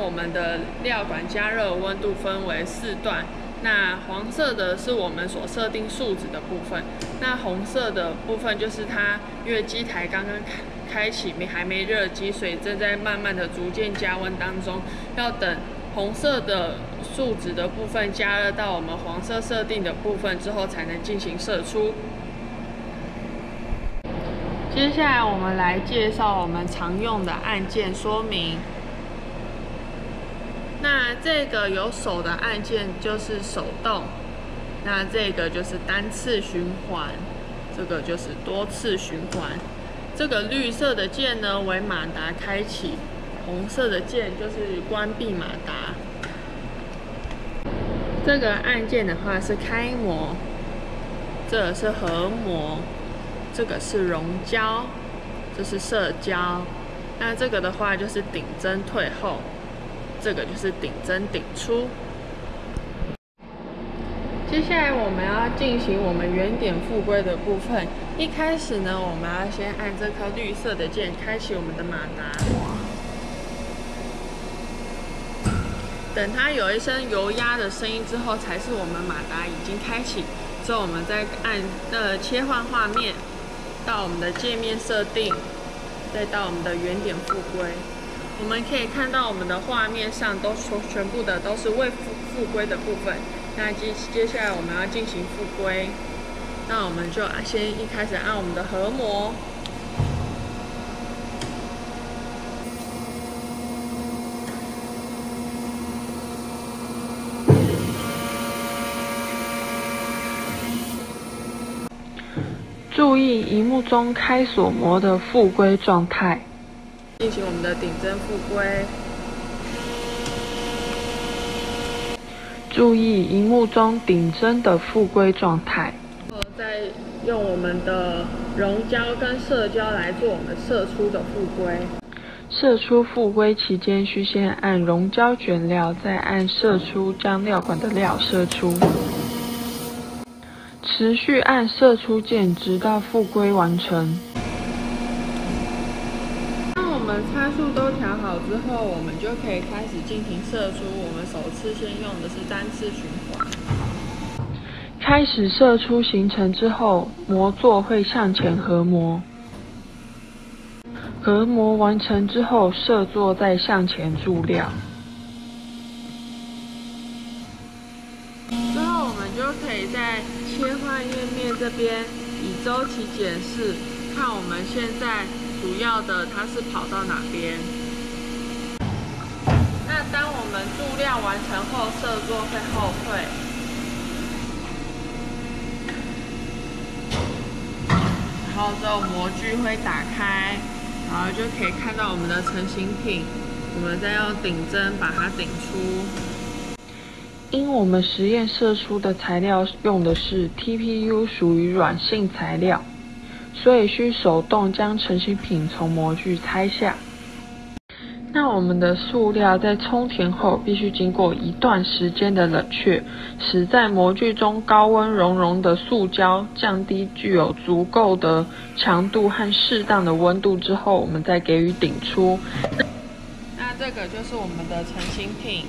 我们的料管加热温度分为4段。那黄色的是我们所设定数值的部分，那红色的部分就是它，因为机台刚刚开启，还没热机，所以正在慢慢的逐渐加温当中，要等红色的数值的部分加热到我们黄色设定的部分之后，才能进行射出。接下来我们来介绍我们常用的按键说明。那这个有手的按键就是手动，那这个就是单次循环，这个就是多次循环。这个绿色的键呢为马达开启，红色的键就是关闭马达。这个按键的话是开模，这个是合模，这个是熔胶，这是射胶。那这个的话就是顶针退后。这个就是顶针顶出。接下来我们要进行我们原点复归的部分。一开始呢，我们要先按这颗绿色的键，开启我们的马达。等它有一声油压的声音之后，才是我们马达已经开启。之后我们再按切换画面，到我们的界面设定，再到我们的原点复归。我们可以看到我们的画面上全部的都是未复归的部分。那接下来我们要进行复归，那我们就先一开始按我们的合模。注意萤幕中开锁模的复归状态。进行我们的顶针复归。注意萤幕中顶针的复归状态。再用我们的熔胶跟射胶来做我们射出的复归。射出复归期间，需先按熔胶卷料，再按射出，将料管的料射出。持续按射出键，直到复归完成。我们参数都调好之后，我们就可以开始进行射出。我们首次先用的是单次循环。开始射出形成之后，模座会向前合模。合模完成之后，射座再向前注料。之后我们就可以在切换页面这边以周期检视，看我们现在主要的它是跑到哪边。那当我们注料完成后，射座会后退，然后之后模具会打开，然后就可以看到我们的成型品。我们再用顶针把它顶出。因我们实验射出的材料用的是 TPU， 属于软性材料，所以需手动将成型品从模具拆下。那我们的塑料在充填后，必须经过一段时间的冷却，使在模具中高温熔融的塑胶降低具有足够的强度和适当的温度之后，我们再给予顶出。那这个就是我们的成型品。